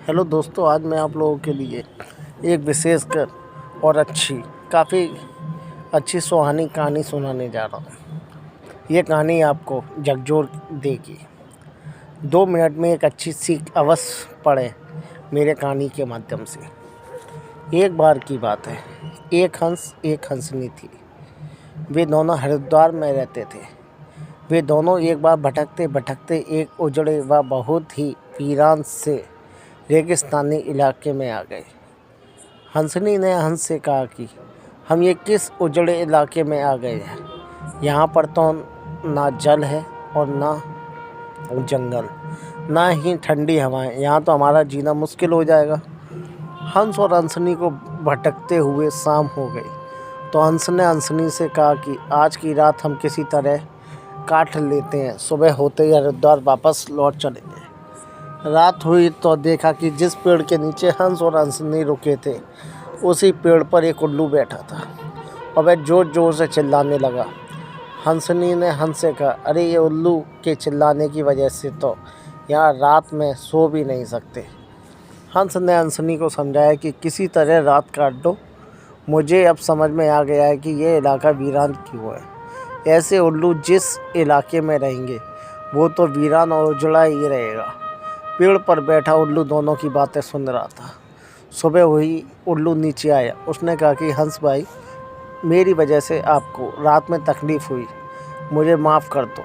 Hello दोस्तों, आज मैं आप लोगों के लिए एक विशेषकर और काफ़ी अच्छी सुहानी कहानी सुनाने जा रहा हूँ। ये कहानी आपको झकझोर देगी। 2 मिनट में एक अच्छी सीख अवश्य पड़े मेरे कहानी के माध्यम से। एक बार की बात है, एक हंस एक हंसनी थी। वे दोनों हरिद्वार में रहते थे। वे दोनों एक बार भटकते भटकते एक उजड़े व बहुत ही वीरान से रेगिस्तानी इलाके में आ गए। हंसनी ने हंस से कहा कि हम ये किस उजड़े इलाके में आ गए हैं। यहाँ पर तो ना जल है और ना जंगल, ना ही ठंडी हवाएं। यहाँ तो हमारा जीना मुश्किल हो जाएगा। हंस और हंसनी को भटकते हुए शाम हो गई तो हंस ने हंसनी से कहा कि आज की रात हम किसी तरह काट लेते हैं, सुबह होते ही हरिद्वार वापस लौट चलेंगे। रात हुई तो देखा कि जिस पेड़ के नीचे हंस और हंसनी रुके थे उसी पेड़ पर एक उल्लू बैठा था और वह ज़ोर ज़ोर से चिल्लाने लगा। हंसनी ने हंस से कहा, अरे ये उल्लू के चिल्लाने की वजह से तो यहाँ रात में सो भी नहीं सकते। हंस ने हंसनी को समझाया कि किसी तरह रात काट दो। मुझे अब समझ में आ गया है कि यह इलाका वीरान क्यों है। ऐसे उल्लू जिस इलाके में रहेंगे वो तो वीरान और उजड़ा ही रहेगा। पेड़ पर बैठा उल्लू दोनों की बातें सुन रहा था। सुबह हुई, उल्लू नीचे आया। उसने कहा कि हंस भाई, मेरी वजह से आपको रात में तकलीफ़ हुई, मुझे माफ़ कर दो।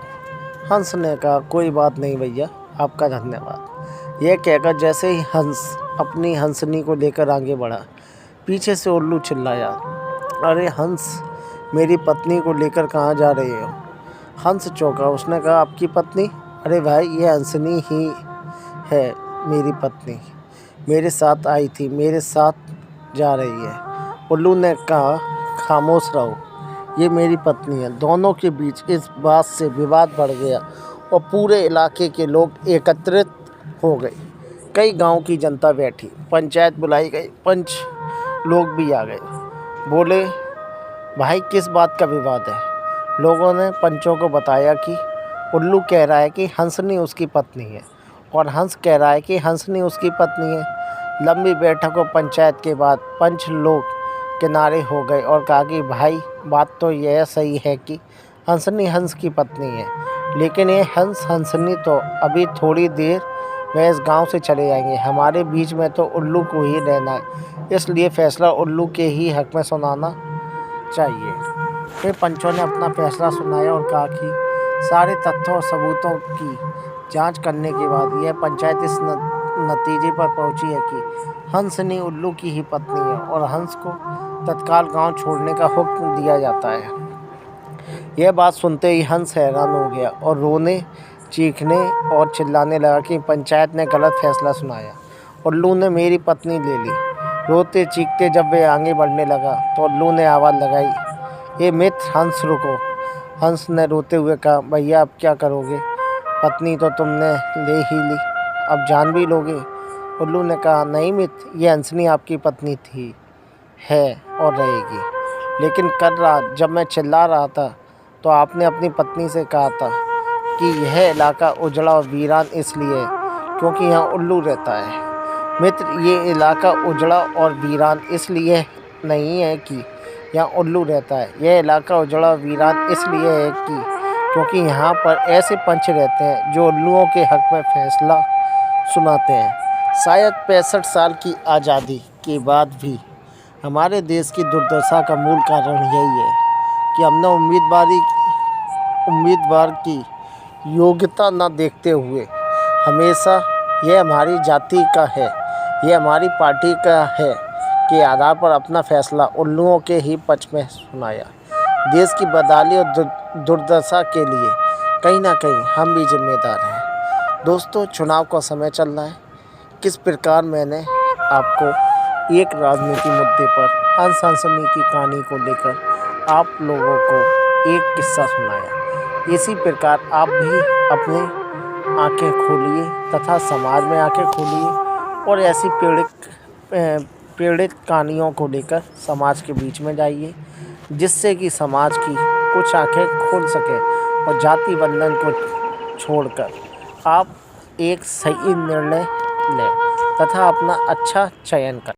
हंस ने कहा, कोई बात नहीं भैया, आपका धन्यवाद। यह कहकर जैसे ही हंस अपनी हंसनी को लेकर आगे बढ़ा, पीछे से उल्लू चिल्लाया, अरे हंस, मेरी पत्नी को लेकर कहाँ जा रहे हो। हंस चौंका। उसने कहा, आपकी पत्नी? अरे भाई, ये हंसनी ही है, मेरी पत्नी मेरे साथ आई थी, मेरे साथ जा रही है। उल्लू ने कहा, खामोश रहो, ये मेरी पत्नी है। दोनों के बीच इस बात से विवाद बढ़ गया और पूरे इलाके के लोग एकत्रित हो गए। कई गांव की जनता बैठी, पंचायत बुलाई गई, पंच लोग भी आ गए। बोले, भाई किस बात का विवाद है। लोगों ने पंचों को बताया कि उल्लू कह रहा है कि हंसनी उसकी पत्नी है और हंस कह रहा है कि हंसनी उसकी पत्नी है। लंबी बैठक और पंचायत के बाद पंच लोग किनारे हो गए और कहा कि भाई, बात तो यह सही है कि हंसनी हंस की पत्नी है, लेकिन ये हंस हंसनी तो अभी थोड़ी देर में इस गांव से चले जाएंगे। हमारे बीच में तो उल्लू को ही रहना है, इसलिए फैसला उल्लू के ही हक में सुनाना चाहिए। फिर पंचों ने अपना फैसला सुनाया और कहा कि सारे तथ्यों और सबूतों की जांच करने के बाद यह पंचायत इस नतीजे पर पहुंची है कि हंसनी उल्लू की ही पत्नी है और हंस को तत्काल गांव छोड़ने का हुक्म दिया जाता है। यह बात सुनते ही हंस हैरान हो गया और रोने, चीखने और चिल्लाने लगा कि पंचायत ने गलत फैसला सुनाया, उल्लू ने मेरी पत्नी ले ली। रोते चीखते जब वे आगे बढ़ने लगा तो उल्लू ने आवाज़ लगाई, ये मित्र हंस, रुको। हंस ने रोते हुए कहा, भैया अब क्या करोगे, पत्नी तो तुमने ले ही ली, अब जान भी लोगे। उल्लू ने कहा, नहीं मित्र, ये हंसनी आपकी पत्नी थी, है और रहेगी। लेकिन कल रात जब मैं चिल्ला रहा था तो आपने अपनी पत्नी से कहा था कि यह इलाका उजड़ा और वीरान इसलिए है क्योंकि यहाँ उल्लू रहता है। मित्र, ये इलाका उजड़ा और वीरान इसलिए नहीं है कि यहाँ उल्लू रहता है। यह इलाका उजड़ा और वीरान इसलिए है कि क्योंकि यहाँ पर ऐसे पंच रहते हैं जो उल्लुओं के हक में फैसला सुनाते हैं। शायद 65 साल की आज़ादी के बाद भी हमारे देश की दुर्दशा का मूल कारण यही है कि हमने उम्मीदवार की योग्यता न देखते हुए हमेशा यह हमारी जाति का है, यह हमारी पार्टी का है के आधार पर अपना फैसला उल्लुओं के ही पक्ष में सुनाया। देश की बदहाली और दुर्दशा के लिए कहीं ना कहीं हम भी जिम्मेदार हैं। दोस्तों, चुनाव का समय चल रहा है। किस प्रकार मैंने आपको एक राजनीति मुद्दे पर हंस हंसनी की कहानी को लेकर आप लोगों को एक किस्सा सुनाया, इसी प्रकार आप भी अपनी आंखें खोलिए तथा समाज में आंखें खोलिए और ऐसी पीड़ित कहानियों को लेकर समाज के बीच में जाइए, जिससे कि समाज की कुछ आंखें खुल सकें और जाति बंधन को छोड़कर आप एक सही निर्णय लें। तथा अपना अच्छा चयन करें।